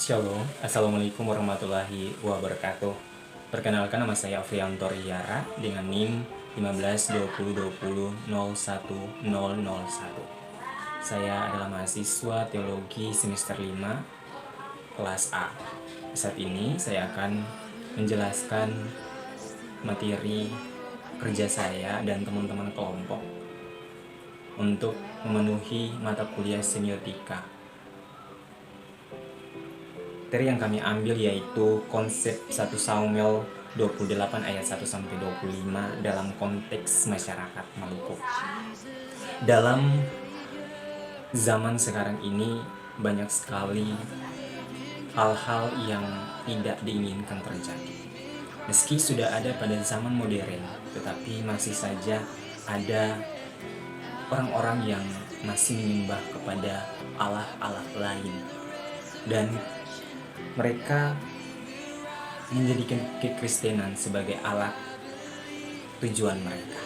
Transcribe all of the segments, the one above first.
Shalom, Assalamualaikum warahmatullahi wabarakatuh. Perkenalkan, nama saya Afrianto Riara dengan NIM 1520200101. Saya adalah mahasiswa teologi semester 5 kelas A. Saat ini saya akan menjelaskan materi kerja saya dan teman-teman kelompok untuk memenuhi mata kuliah semiotika. Materi yang kami ambil yaitu konsep 1 Samuel 28 ayat 1-25 dalam konteks masyarakat Maluku. Dalam zaman sekarang ini banyak sekali hal-hal yang tidak diinginkan terjadi. Meski sudah ada pada zaman modern, tetapi masih saja ada orang-orang yang masih menyembah kepada Allah-Allah lain. Dan mereka menjadikan kekristenan sebagai alat tujuan mereka.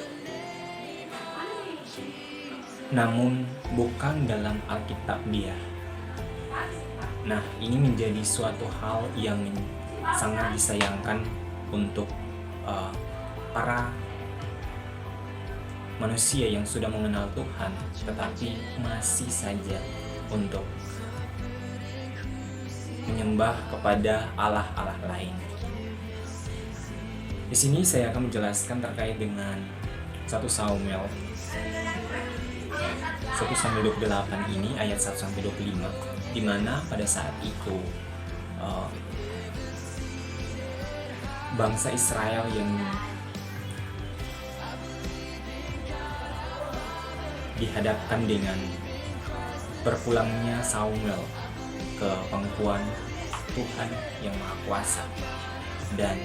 Namun bukan dalam Alkitab dia. Nah, ini menjadi suatu hal yang sangat disayangkan untuk para manusia yang sudah mengenal Tuhan, tetapi masih saja untuk menyembah kepada Allah-Allah lain. Di sini saya akan menjelaskan terkait dengan 1 Samuel 28 ini ayat 1-25, di mana pada saat itu bangsa Israel yang dihadapkan dengan berpulangnya Samuel ke pangkuan Tuhan yang Maha Kuasa, dan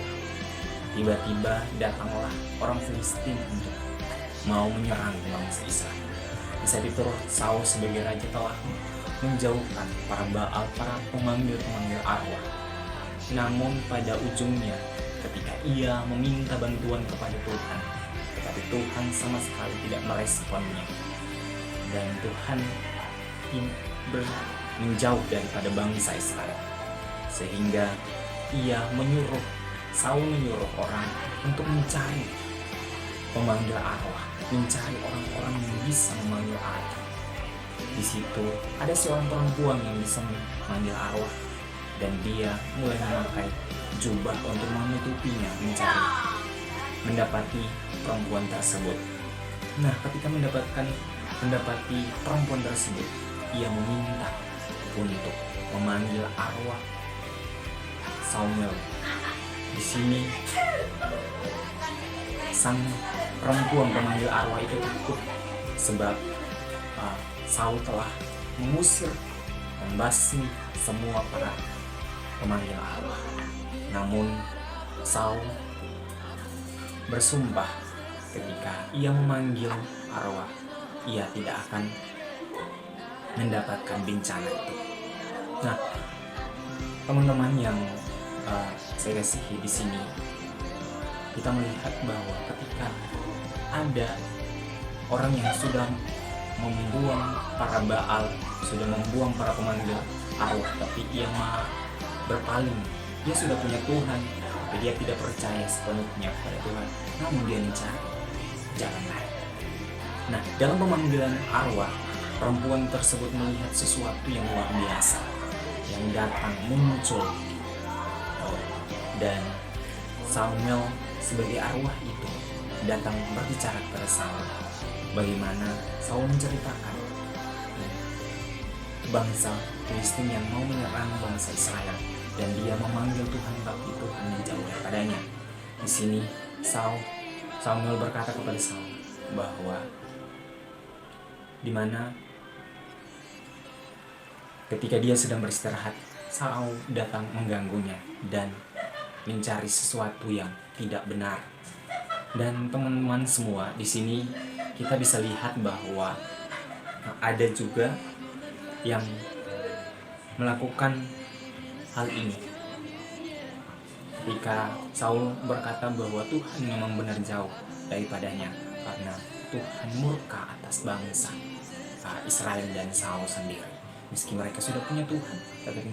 tiba-tiba datanglah orang Filistin untuk mau menyerang bangsa Israel. Di saat itu Saul sebagai raja telah menjauhkan para Baal, para pemanggil-pemanggil arwah. Namun pada ujungnya ketika ia meminta bantuan kepada Tuhan, tetapi Tuhan sama sekali tidak meresponnya, dan Tuhan menjauh daripada bangsa Israel, sehingga Saul menyuruh orang untuk mencari pemanggil arwah, mencari orang-orang yang bisa memanggil arwah. Di situ ada seorang perempuan yang bisa memanggil arwah, dan dia mulai memakai jubah untuk menutupinya, mendapati perempuan tersebut. Nah, ketika mendapati perempuan tersebut, ia meminta untuk memanggil arwah Samuel. Di sini sang perempuan pemanggil arwah itu takut sebab Saul telah membasmi semua para pemanggil arwah. Namun Saul bersumpah ketika ia memanggil arwah, ia tidak akan mendapatkan bencana itu. Nah, teman-teman yang saya kasihi, di sini kita melihat bahwa ketika ada orang yang sudah membuang para Baal, sudah membuang para pemanggil arwah, tapi ia malah berpaling. Dia sudah punya Tuhan, tapi dia tidak percaya sepenuhnya kepada Tuhan, namun dia mencari jalan lain. Nah, dalam pemanggilan arwah, perempuan tersebut melihat sesuatu yang luar biasa yang datang muncul, dan Samuel sebagai arwah itu datang berbicara kepada Saul bagaimana Saul menceritakan bangsa Filistin yang mau menyerang bangsa Israel, dan dia memanggil Tuhan, tapi Tuhan menjauh daripadanya. Di sini Samuel berkata kepada Saul bahwa di mana ketika dia sedang beristirahat, Saul datang mengganggunya dan mencari sesuatu yang tidak benar. Dan teman-teman semua, di sini kita bisa lihat bahwa ada juga yang melakukan hal ini. Ketika Saul berkata bahwa Tuhan memang benar jauh daripadanya karena Tuhan murka atas bangsa Israel dan Saul sendiri. Meski mereka sudah punya Tuhan, tetapi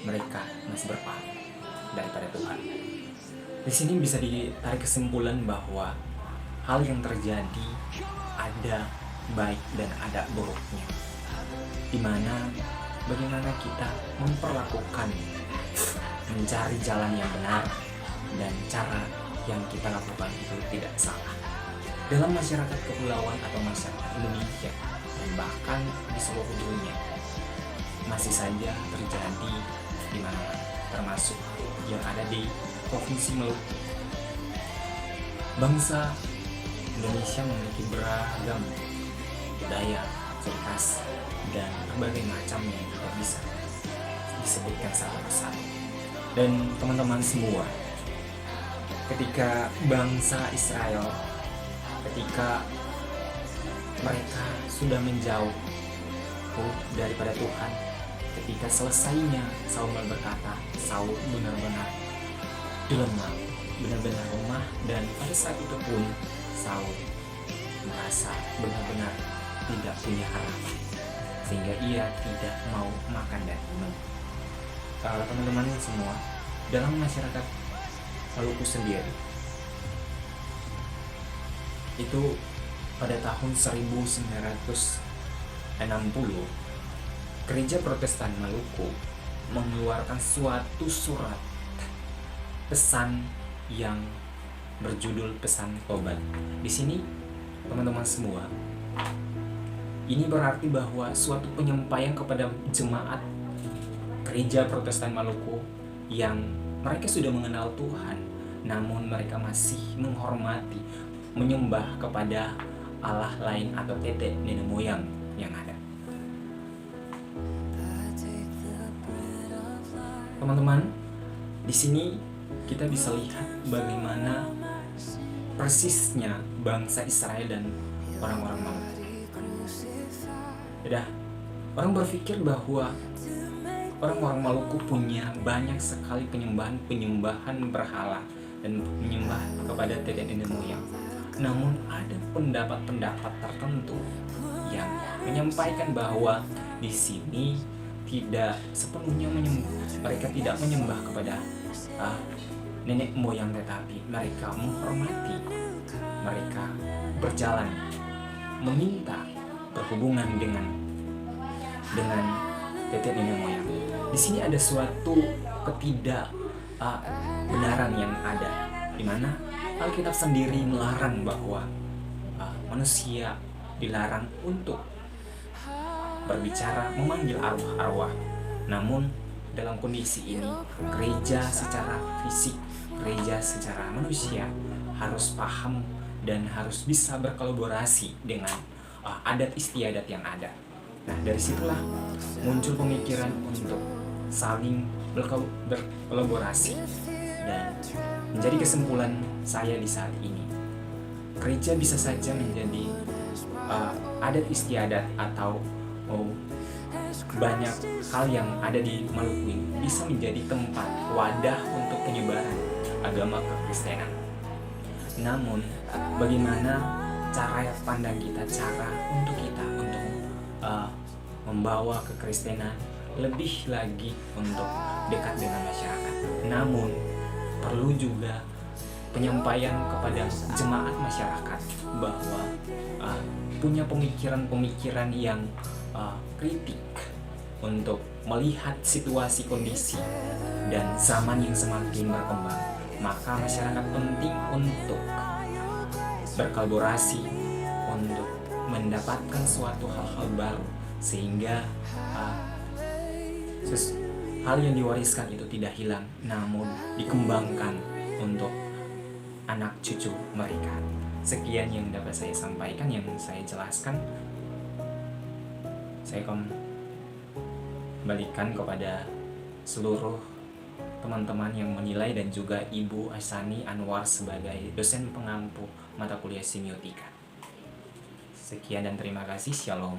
mereka masih berpaling daripada Tuhan. Di sini bisa ditarik kesimpulan bahwa hal yang terjadi ada baik dan ada buruknya, dimana bagaimana kita memperlakukan, mencari jalan yang benar, dan cara yang kita lakukan itu tidak salah. Dalam masyarakat kepulauan atau masyarakat Indonesia dan bahkan di seluruh dunia masih saja terjadi di mana-mana, termasuk yang ada di Provinsi Maluku. Bangsa Indonesia memiliki beragam budaya, ciri khas, dan berbagai macam yang tidak bisa disebutkan satu persatu. Dan teman-teman semua, ketika bangsa Israel, ketika mereka sudah menjauh daripada Tuhan, ketika selesainya Samuel berkata, Saul benar-benar lemah, benar-benar lemah, dan pada saat itu pun Saul merasa benar-benar tidak punya harapan, sehingga ia tidak mau makan dan minum. Teman-teman semua, dalam masyarakat Maluku sendiri, itu pada tahun 1960, Gereja Protestan Maluku mengeluarkan suatu surat pesan yang berjudul Pesan Tobat. Di sini, teman-teman semua, ini berarti bahwa suatu penyampaian kepada jemaat Gereja Protestan Maluku yang mereka sudah mengenal Tuhan, namun mereka masih menghormati, menyembah kepada Allah lain atau tetek nenek moyang yang ada. Teman-teman, di sini kita bisa lihat bagaimana persisnya bangsa Israel dan orang-orang Maluku. Orang berpikir bahwa orang-orang Maluku punya banyak sekali penyembahan berhala dan menyembah kepada tetek nenek moyang. Namun ada pendapat-pendapat tertentu yang menyampaikan bahwa di sini tidak sepenuhnya mereka tidak menyembah kepada nenek moyang, tetapi mereka menghormati, mereka berjalan meminta berhubungan dengan tetek nenek moyang. Di sini ada suatu ketidakbenaran yang ada, di mana Alkitab sendiri melarang bahwa manusia dilarang untuk berbicara, memanggil arwah-arwah. Namun dalam kondisi ini, gereja secara fisik, gereja secara manusia harus paham dan harus bisa berkolaborasi dengan adat istiadat yang ada. Nah, dari situlah muncul pemikiran untuk saling berkolaborasi, dan menjadi kesimpulan saya di saat ini, gereja bisa saja menjadi adat istiadat atau banyak hal yang ada di Maluku ini bisa menjadi tempat wadah untuk penyebaran agama kekristenan. Namun bagaimana cara pandang kita, cara untuk kita untuk membawa kekristenan lebih lagi untuk dekat dengan masyarakat. Namun perlu juga penyampaian kepada jemaat masyarakat bahwa punya pemikiran-pemikiran yang kritik untuk melihat situasi, kondisi, dan zaman yang semakin berkembang. Maka masyarakat penting untuk berkolaborasi untuk mendapatkan suatu hal-hal baru, sehingga hal yang diwariskan itu tidak hilang, namun dikembangkan untuk anak cucu mereka. Sekian yang dapat saya sampaikan, yang saya jelaskan. Saya kembalikan kepada seluruh teman-teman yang menilai dan juga Ibu Asani Anwar sebagai dosen pengampu mata kuliah semiotika. Sekian dan terima kasih. Shalom.